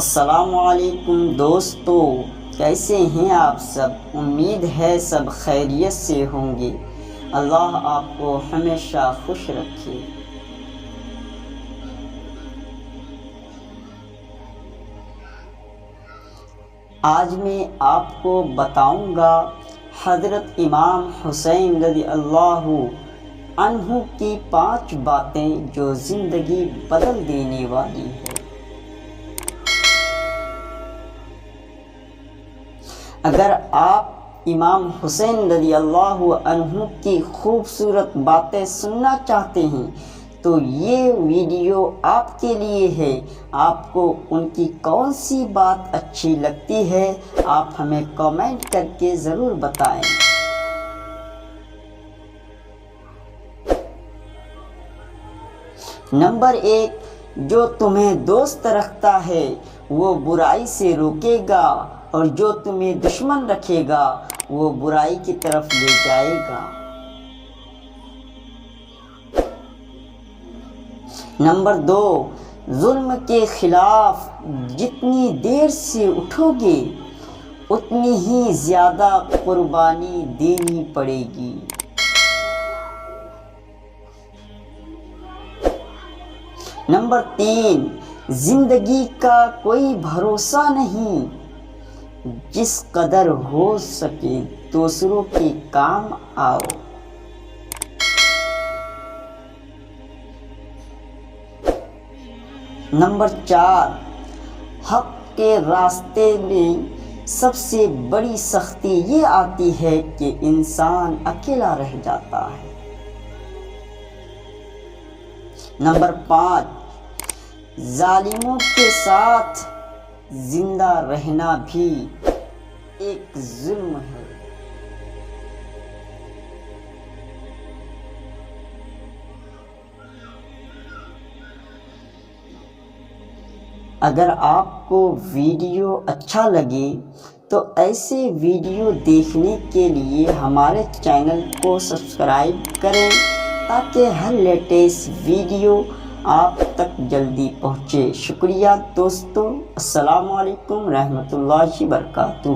السلام علیکم دوستو، کیسے ہیں آپ سب؟ امید ہے سب خیریت سے ہوں گے۔ اللہ آپ کو ہمیشہ خوش رکھے۔ آج میں آپ کو بتاؤں گا حضرت امام حسین رضی اللہ عنہ کی 5 باتیں جو زندگی بدل دینے والی ہے۔ اگر آپ امام حسین رضی اللہ عنہ کی خوبصورت باتیں سننا چاہتے ہیں تو یہ ویڈیو آپ کے لیے ہے۔ آپ کو ان کی کون سی بات اچھی لگتی ہے، آپ ہمیں کامنٹ کر کے ضرور بتائیں۔ نمبر 1، جو تمہیں دوست رکھتا ہے وہ برائی سے روکے گا، اور جو تمہیں دشمن رکھے گا وہ برائی کی طرف لے جائے گا۔ نمبر 2، ظلم کے خلاف جتنی دیر سے اٹھو گے اتنی ہی زیادہ قربانی دینی پڑے گی۔ نمبر 3، زندگی کا کوئی بھروسہ نہیں، جس قدر ہو سکے دوسروں کے کام آؤ۔ نمبر 4، حق کے راستے میں سب سے بڑی سختی یہ آتی ہے کہ انسان اکیلا رہ جاتا ہے۔ نمبر 5، ظالموں کے ساتھ زندہ رہنا بھی ایک ظلم ہے۔ اگر آپ کو ویڈیو اچھا لگے تو ایسے ویڈیو دیکھنے کے لیے ہمارے چینل کو سبسکرائب کریں تاکہ ہر لیٹسٹ ویڈیو آپ تک جلدی پہنچے۔ شکریہ دوستو، السلام علیکم رحمۃ اللہ وبرکاتہ۔